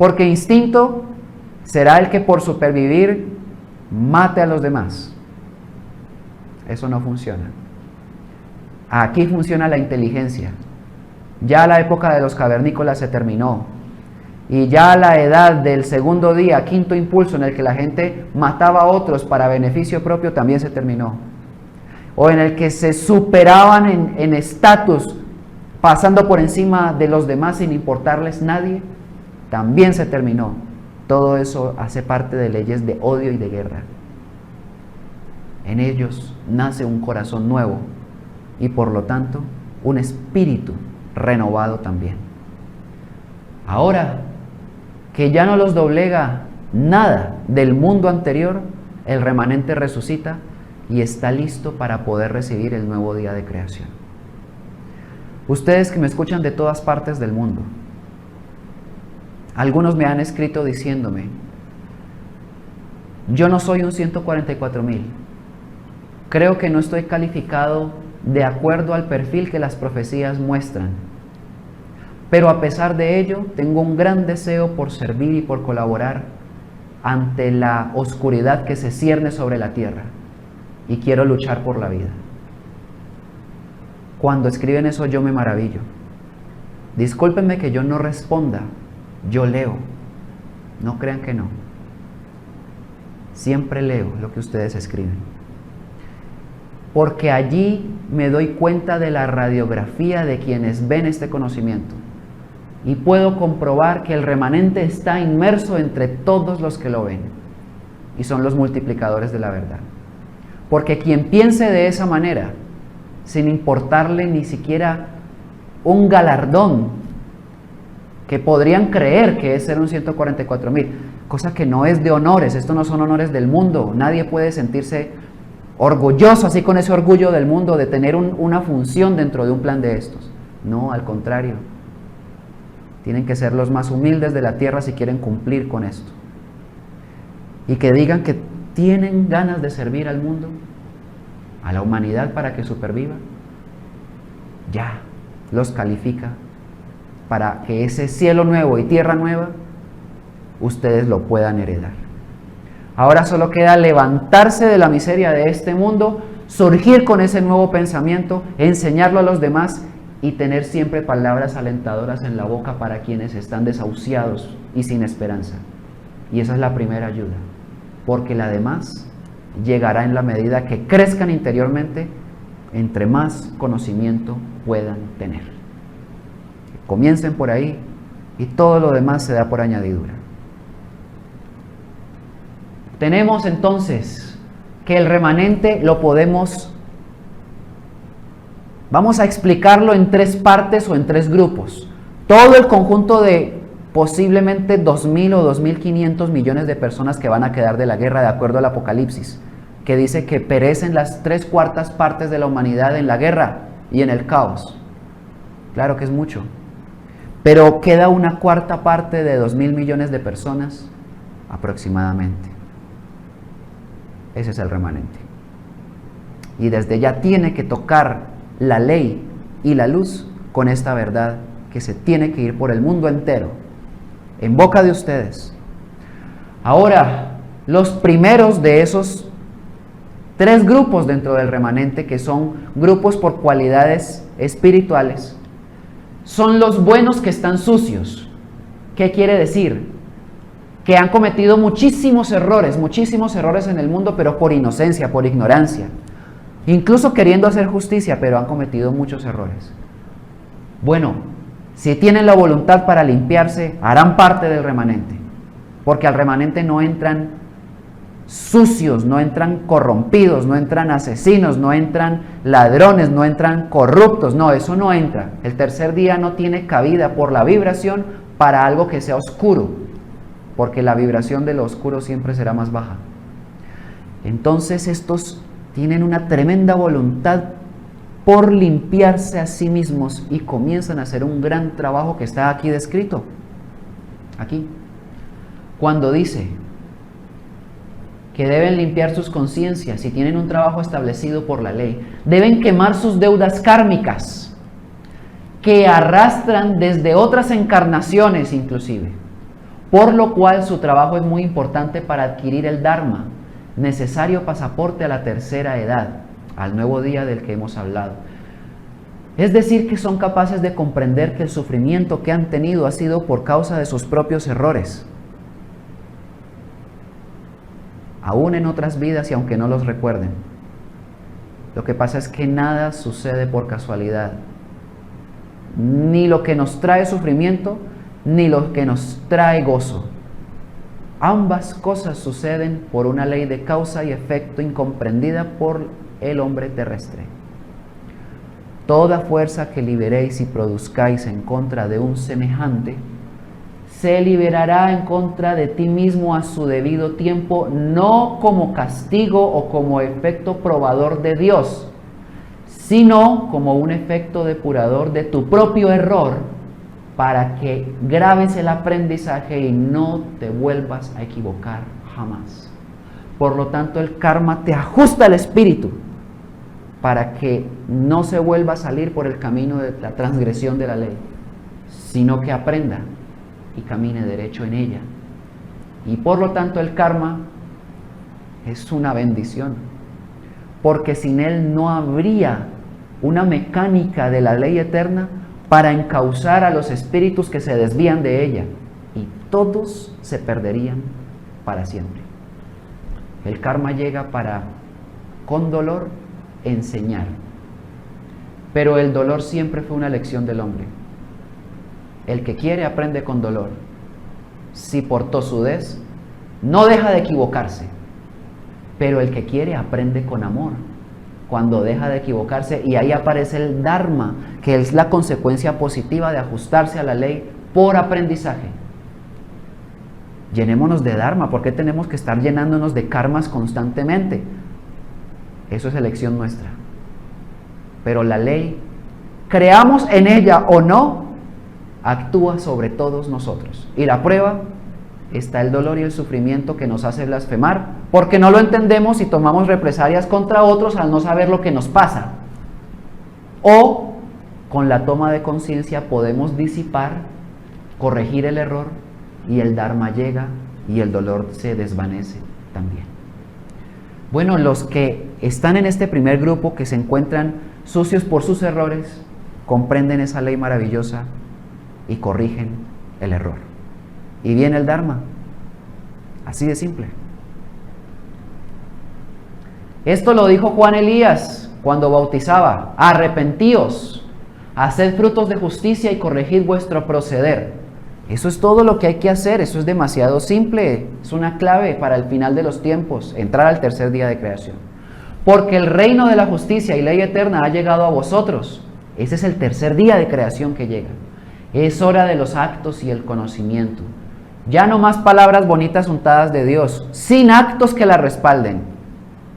Porque instinto será el que por supervivir mate a los demás. Eso no funciona. Aquí funciona la inteligencia. Ya la época de los cavernícolas se terminó. Y ya la edad del segundo día, quinto impulso, en el que la gente mataba a otros para beneficio propio, también se terminó. O en el que se superaban en estatus, pasando por encima de los demás sin importarles nadie, también se terminó. Todo eso hace parte de leyes de odio y de guerra. En ellos nace un corazón nuevo y por lo tanto un espíritu renovado también. Ahora que ya no los doblega nada del mundo anterior, el remanente resucita y está listo para poder recibir el nuevo día de creación. Ustedes que me escuchan de todas partes del mundo, algunos me han escrito diciéndome: yo no soy un 144,000, creo que no estoy calificado de acuerdo al perfil que las profecías muestran, pero a pesar de ello tengo un gran deseo por servir y por colaborar ante la oscuridad que se cierne sobre la tierra y quiero luchar por la vida. Cuando escriben eso yo me maravillo. Discúlpenme que yo no responda, yo leo, no crean que no. Siempre leo lo que ustedes escriben, porque allí me doy cuenta de la radiografía de quienes ven este conocimiento y puedo comprobar que el remanente está inmerso entre todos los que lo ven y son los multiplicadores de la verdad. Porque quien piense de esa manera, sin importarle ni siquiera un galardón, que podrían creer que es ser un 144,000, cosa que no es de honores, esto no son honores del mundo, nadie puede sentirse orgulloso, así con ese orgullo del mundo de tener una función dentro de un plan de estos. No, al contrario, tienen que ser los más humildes de la tierra si quieren cumplir con esto. Y que digan que tienen ganas de servir al mundo, a la humanidad para que superviva, ya los califica para que ese cielo nuevo y tierra nueva ustedes lo puedan heredar. Ahora solo queda levantarse de la miseria de este mundo, surgir con ese nuevo pensamiento, enseñarlo a los demás y tener siempre palabras alentadoras en la boca para quienes están desahuciados y sin esperanza. Y esa es la primera ayuda, porque la demás llegará en la medida que crezcan interiormente, entre más conocimiento puedan tener. Comiencen por ahí y todo lo demás se da por añadidura. Tenemos entonces que el remanente lo podemos, vamos a explicarlo en tres partes o en tres grupos. Todo el conjunto de posiblemente 2,000 o 2,500 millones de personas que van a quedar de la guerra, de acuerdo al Apocalipsis, que dice que perecen las 3/4 partes de la humanidad en la guerra y en el caos. Claro que es mucho, pero queda una cuarta parte de 2,000 millones de personas aproximadamente. Ese es el remanente. Y desde ya tiene que tocar la ley y la luz con esta verdad que se tiene que ir por el mundo entero, en boca de ustedes. Ahora, los primeros de esos tres grupos dentro del remanente, que son grupos por cualidades espirituales, son los buenos que están sucios. ¿Qué quiere decir? Que han cometido muchísimos errores en el mundo, pero por inocencia, por ignorancia, incluso queriendo hacer justicia, pero han cometido muchos errores. Bueno, si tienen la voluntad para limpiarse, harán parte del remanente, porque al remanente no entran sucios, no entran corrompidos, no entran asesinos, no entran ladrones, no entran corruptos, no, eso no entra. El tercer día no tiene cabida por la vibración para algo que sea oscuro, porque la vibración de lo oscuro siempre será más baja. Entonces estos tienen una tremenda voluntad por limpiarse a sí mismos y comienzan a hacer un gran trabajo que está aquí descrito. Aquí, cuando dice que deben limpiar sus conciencias y tienen un trabajo establecido por la ley, deben quemar sus deudas kármicas que arrastran desde otras encarnaciones inclusive, por lo cual su trabajo es muy importante para adquirir el Dharma, necesario pasaporte a la tercera edad, al nuevo día del que hemos hablado. Es decir, que son capaces de comprender que el sufrimiento que han tenido ha sido por causa de sus propios errores, aún en otras vidas y aunque no los recuerden. Lo que pasa es que nada sucede por casualidad, ni lo que nos trae sufrimiento, ni lo que nos trae gozo. Ambas cosas suceden por una ley de causa y efecto incomprendida por el hombre terrestre. Toda fuerza que liberéis y produzcáis en contra de un semejante, se liberará en contra de ti mismo a su debido tiempo, no como castigo o como efecto probador de Dios, sino como un efecto depurador de tu propio error, para que grabes el aprendizaje y no te vuelvas a equivocar jamás. Por lo tanto, el karma te ajusta al espíritu para que no se vuelva a salir por el camino de la transgresión de la ley, sino que aprenda y camine derecho en ella. Y por lo tanto, el karma es una bendición, porque sin él no habría una mecánica de la ley eterna para encauzar a los espíritus que se desvían de ella, y todos se perderían para siempre. El karma llega para, con dolor, enseñar, pero el dolor siempre fue una lección del hombre. El que quiere aprende con dolor. Si por tosudez, no deja de equivocarse, pero el que quiere aprende con amor cuando deja de equivocarse, y ahí aparece el Dharma, que es la consecuencia positiva de ajustarse a la ley por aprendizaje. Llenémonos de Dharma. ¿Por qué tenemos que estar llenándonos de karmas constantemente? Eso es elección nuestra. Pero la ley, creamos en ella o no, actúa sobre todos nosotros. Y la prueba está el dolor y el sufrimiento que nos hace blasfemar, porque no lo entendemos y tomamos represalias contra otros al no saber lo que nos pasa. O con la toma de conciencia podemos disipar, corregir el error, y el Dharma llega y el dolor se desvanece también. Bueno, los que están en este primer grupo, que se encuentran sucios por sus errores, comprenden esa ley maravillosa y corrigen el error. Y viene el Dharma, así de simple. Esto lo dijo Juan Elías cuando bautizaba: arrepentíos, haced frutos de justicia y corregid vuestro proceder. Eso es todo lo que hay que hacer. Eso es demasiado simple. Es una clave para el final de los tiempos, entrar al tercer día de creación. Porque el reino de la justicia y ley eterna ha llegado a vosotros. Ese es el tercer día de creación que llega. Es hora de los actos y el conocimiento. Ya no más palabras bonitas untadas de Dios, sin actos que la respalden.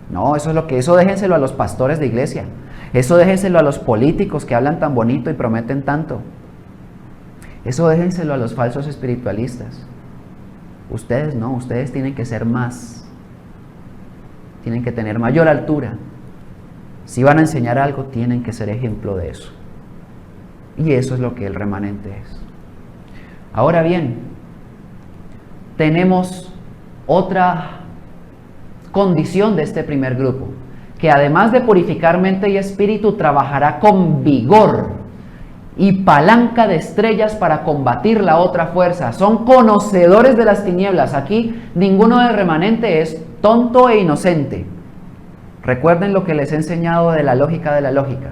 No, eso déjenselo a los pastores de iglesia. Eso déjenselo a los políticos que hablan tan bonito y prometen tanto. Eso déjenselo a los falsos espiritualistas. Ustedes no, ustedes tienen que ser más. Tienen que tener mayor altura. Si van a enseñar algo, tienen que ser ejemplo de eso. Y eso es lo que el remanente es. Ahora bien, tenemos otra condición de este primer grupo, que además de purificar mente y espíritu, trabajará con vigor y palanca de estrellas para combatir la otra fuerza. Son conocedores de las tinieblas. Aquí ninguno del remanente es tonto e inocente. Recuerden lo que les he enseñado de la lógica de la lógica.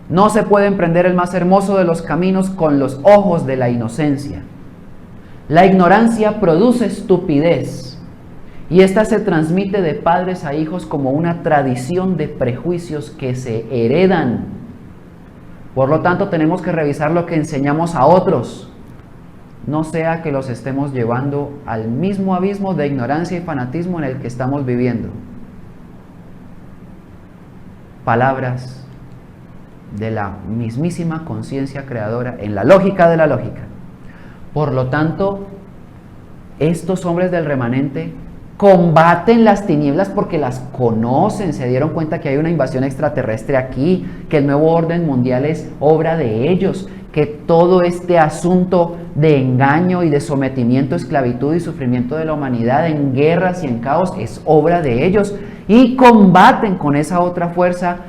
No se puede emprender el más hermoso de los caminos con los ojos de la inocencia. La ignorancia produce estupidez, y esta se transmite de padres a hijos como una tradición de prejuicios que se heredan. Por lo tanto, tenemos que revisar lo que enseñamos a otros, no sea que los estemos llevando al mismo abismo de ignorancia y fanatismo en el que estamos viviendo. Palabras de la mismísima conciencia creadora en la lógica de la lógica. Por lo tanto, estos hombres del remanente combaten las tinieblas porque las conocen, se dieron cuenta que hay una invasión extraterrestre aquí, que el nuevo orden mundial es obra de ellos, que todo este asunto de engaño y de sometimiento, esclavitud y sufrimiento de la humanidad en guerras y en caos es obra de ellos, y combaten con esa otra fuerza,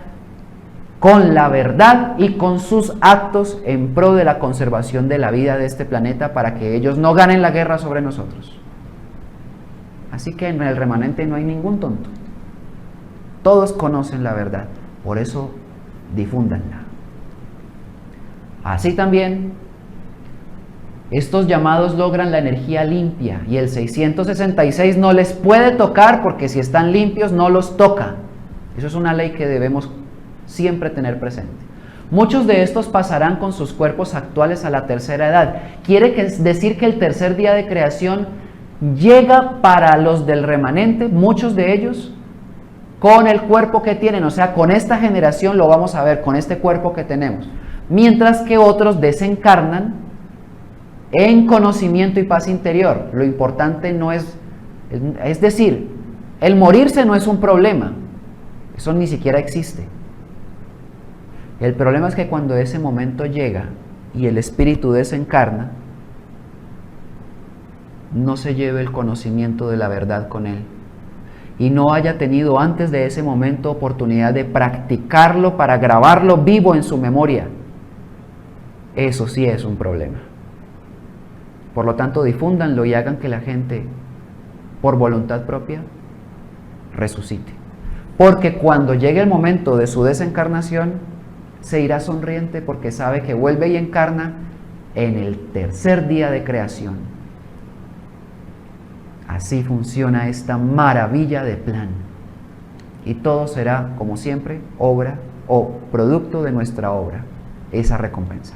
con la verdad y con sus actos en pro de la conservación de la vida de este planeta, para que ellos no ganen la guerra sobre nosotros. Así que en el remanente no hay ningún tonto. Todos conocen la verdad, por eso difúndanla. Así también, estos llamados logran la energía limpia, y el 666 no les puede tocar, porque si están limpios no los toca. Eso es una ley que debemos siempre tener presente. Muchos de estos pasarán con sus cuerpos actuales a la tercera edad. Quiere decir que el tercer día de creación llega para los del remanente, muchos de ellos, con el cuerpo que tienen, o sea, con esta generación lo vamos a ver, con este cuerpo que tenemos. Mientras que otros desencarnan en conocimiento y paz interior. Lo importante no es decir, el morirse no es un problema, eso ni siquiera existe. El problema es que cuando ese momento llega y el espíritu desencarna, no se lleve el conocimiento de la verdad con él, y no haya tenido antes de ese momento oportunidad de practicarlo para grabarlo vivo en su memoria. Eso sí es un problema. Por lo tanto, difúndanlo y hagan que la gente, por voluntad propia, resucite. Porque cuando llegue el momento de su desencarnación, se irá sonriente porque sabe que vuelve y encarna en el tercer día de creación. Así funciona esta maravilla de plan. Y todo será, como siempre, obra o producto de nuestra obra, esa recompensa.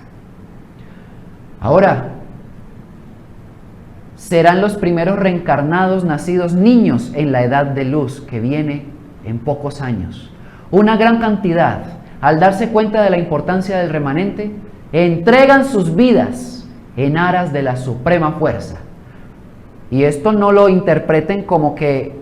Ahora, serán los primeros reencarnados nacidos niños en la edad de luz, que viene en pocos años. Una gran cantidad, al darse cuenta de la importancia del remanente, entregan sus vidas en aras de la suprema fuerza. Y esto no lo interpreten como que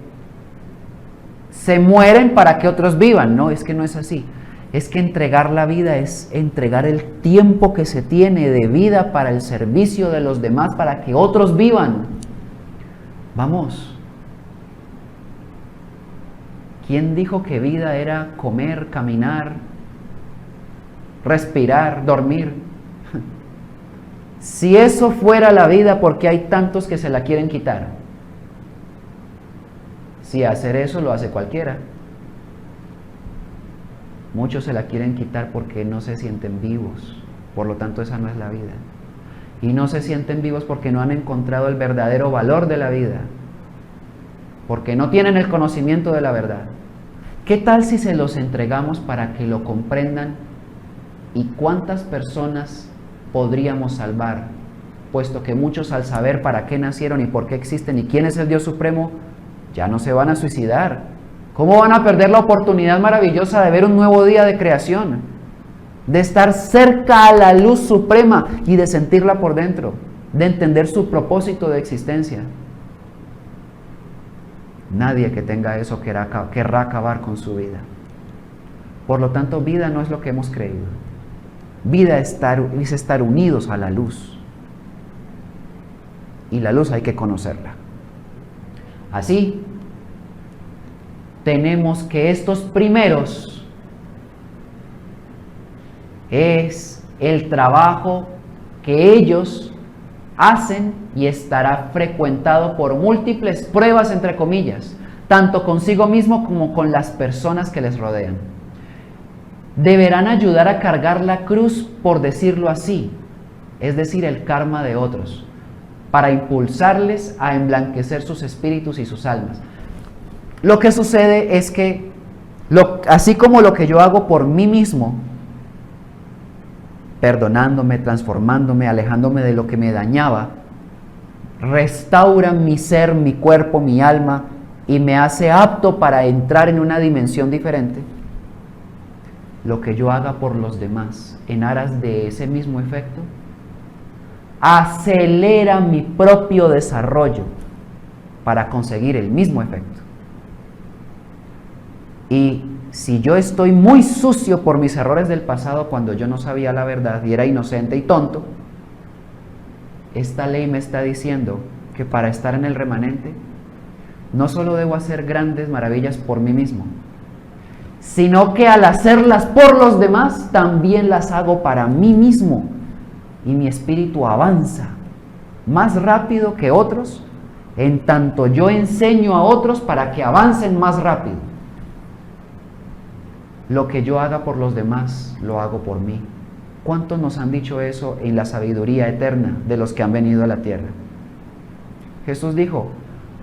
se mueren para que otros vivan. No, es que no es así. Es que entregar la vida es entregar el tiempo que se tiene de vida para el servicio de los demás, para que otros vivan. Vamos. ¿Quién dijo que vida era comer, caminar, respirar, dormir? Si eso fuera la vida, ¿por qué hay tantos que se la quieren quitar? Si hacer eso lo hace cualquiera. Muchos se la quieren quitar porque no se sienten vivos, por lo tanto esa no es la vida. Y no se sienten vivos porque no han encontrado el verdadero valor de la vida, porque no tienen el conocimiento de la verdad. ¿Qué tal si se los entregamos para que lo comprendan? ¿Y cuántas personas podríamos salvar? Puesto que muchos, al saber para qué nacieron y por qué existen y quién es el Dios Supremo, ya no se van a suicidar. ¿Cómo van a perder la oportunidad maravillosa de ver un nuevo día de creación? De estar cerca a la luz suprema y de sentirla por dentro, de entender su propósito de existencia. Nadie que tenga eso querrá acabar con su vida. Por lo tanto, vida no es lo que hemos creído. Vida es estar unidos a la luz. Y la luz hay que conocerla. Así, tenemos que estos primeros es el trabajo que ellos hacen y estará frecuentado por múltiples pruebas, entre comillas, tanto consigo mismo como con las personas que les rodean. Deberán ayudar a cargar la cruz, por decirlo así, es decir, el karma de otros, para impulsarles a emblanquecer sus espíritus y sus almas. Lo que sucede es que, así como lo que yo hago por mí mismo, perdonándome, transformándome, alejándome de lo que me dañaba, restaura mi ser, mi cuerpo, mi alma y me hace apto para entrar en una dimensión diferente. Lo que yo haga por los demás en aras de ese mismo efecto acelera mi propio desarrollo para conseguir el mismo efecto. Y si yo estoy muy sucio por mis errores del pasado cuando yo no sabía la verdad y era inocente y tonto, esta ley me está diciendo que para estar en el remanente no solo debo hacer grandes maravillas por mí mismo, sino que al hacerlas por los demás también las hago para mí mismo, y mi espíritu avanza más rápido que otros, en tanto yo enseño a otros para que avancen más rápido. Lo que yo haga por los demás, lo hago por mí. ¿Cuántos nos han dicho eso en la sabiduría eterna de los que han venido a la tierra? Jesús dijo: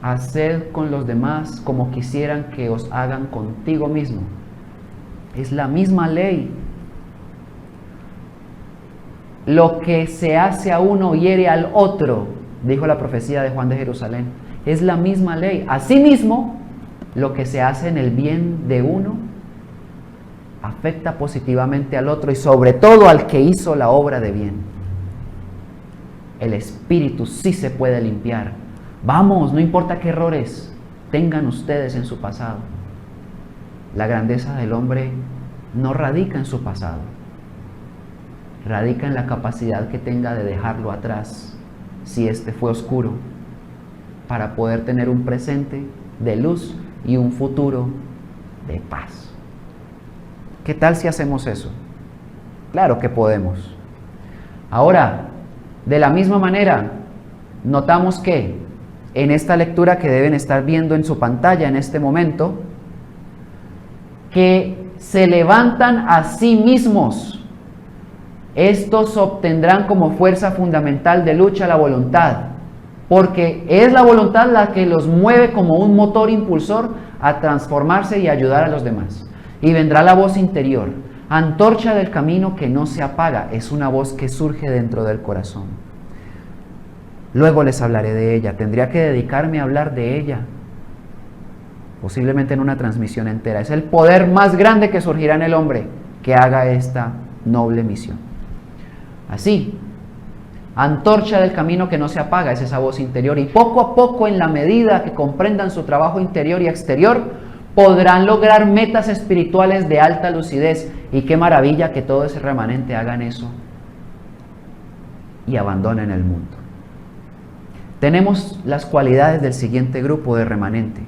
haced con los demás como quisieran que os hagan contigo mismo. Es la misma ley. Lo que se hace a uno hiere al otro, dijo la profecía de Juan de Jerusalén. Es la misma ley. Asimismo, lo que se hace en el bien de uno afecta positivamente al otro y sobre todo al que hizo la obra de bien. El espíritu sí se puede limpiar. Vamos, no importa qué errores tengan ustedes en su pasado. La grandeza del hombre no radica en su pasado, radica en la capacidad que tenga de dejarlo atrás, si este fue oscuro, para poder tener un presente de luz y un futuro de paz. ¿Qué tal si hacemos eso? Claro que podemos. Ahora, de la misma manera, notamos que en esta lectura que deben estar viendo en su pantalla en este momento, que se levantan a sí mismos. Estos obtendrán como fuerza fundamental de lucha la voluntad, porque es la voluntad la que los mueve como un motor impulsor a transformarse y ayudar a los demás. Y vendrá la voz interior, antorcha del camino que no se apaga, es una voz que surge dentro del corazón. Luego les hablaré de ella, tendría que dedicarme a hablar de ella, posiblemente en una transmisión entera. Es el poder más grande que surgirá en el hombre que haga esta noble misión. Así, antorcha del camino que no se apaga, es esa voz interior, y poco a poco, en la medida que comprendan su trabajo interior y exterior, podrán lograr metas espirituales de alta lucidez. Y qué maravilla que todo ese remanente hagan eso y abandonen el mundo. Tenemos las cualidades del siguiente grupo de remanente.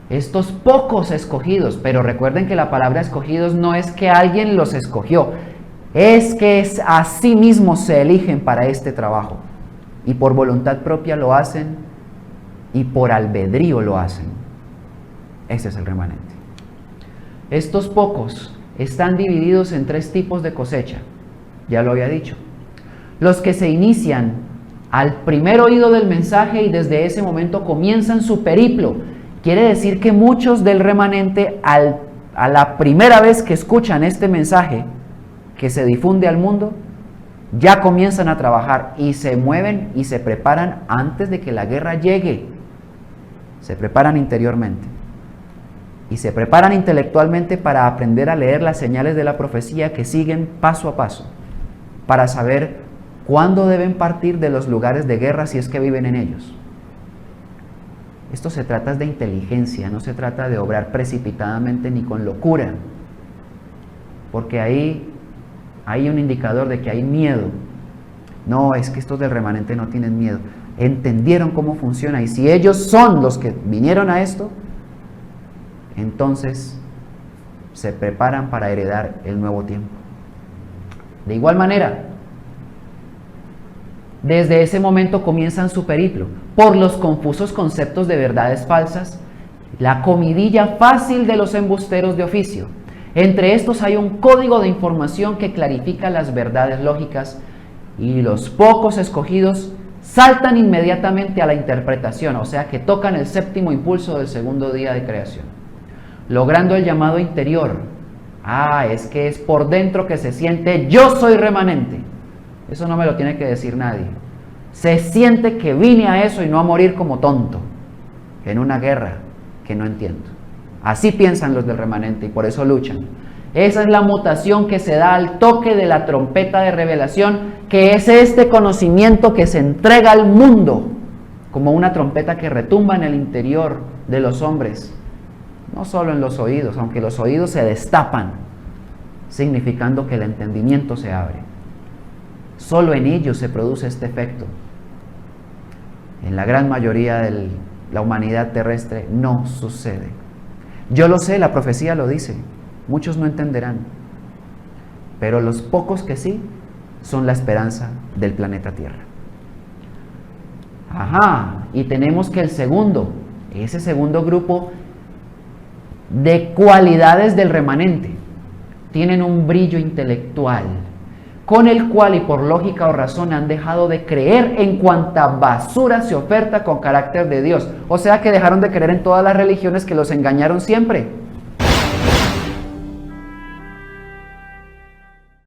Estos pocos escogidos, pero recuerden que la palabra escogidos no es que alguien los escogió, es que a sí mismos se eligen para este trabajo y por voluntad propia lo hacen y por albedrío lo hacen. Ese es el remanente. Estos pocos están divididos en 3 tipos de cosecha, ya lo había dicho. Los que se inician al primer oído del mensaje y desde ese momento comienzan su periplo. Quiere decir que muchos del remanente a la primera vez que escuchan este mensaje que se difunde al mundo, ya comienzan a trabajar y se mueven y se preparan antes de que la guerra llegue. Se preparan interiormente y se preparan intelectualmente para aprender a leer las señales de la profecía que siguen paso a paso, para saber cuándo deben partir de los lugares de guerra si es que viven en ellos. Esto se trata de inteligencia, no se trata de obrar precipitadamente ni con locura, porque ahí hay un indicador de que hay miedo. No, es que estos del remanente no tienen miedo. Entendieron cómo funciona y si ellos son los que vinieron a esto, entonces se preparan para heredar el nuevo tiempo. De igual manera, desde ese momento comienzan su periplo por los confusos conceptos de verdades falsas, la comidilla fácil de los embusteros de oficio. Entre estos hay un código de información que clarifica las verdades lógicas y los pocos escogidos saltan inmediatamente a la interpretación, o sea que tocan el séptimo impulso del segundo día de creación, logrando el llamado interior. Es que es por dentro que se siente yo soy remanente. Eso no me lo tiene que decir nadie. Se siente que vine a eso y no a morir como tonto en una guerra que no entiendo. Así piensan los del remanente y por eso luchan. Esa es la mutación que se da al toque de la trompeta de revelación, que es este conocimiento que se entrega al mundo como una trompeta que retumba en el interior de los hombres no solo en los oídos, aunque los oídos se destapan, significando que el entendimiento se abre. Solo en ellos se produce este efecto. En la gran mayoría de la humanidad terrestre no sucede. Yo lo sé, la profecía lo dice, muchos no entenderán, pero los pocos que sí son la esperanza del planeta Tierra. Ajá, y tenemos que ese segundo grupo de cualidades del remanente, tienen un brillo intelectual, con el cual y por lógica o razón han dejado de creer en cuanta basura se oferta con carácter de Dios. O sea que dejaron de creer en todas las religiones que los engañaron siempre.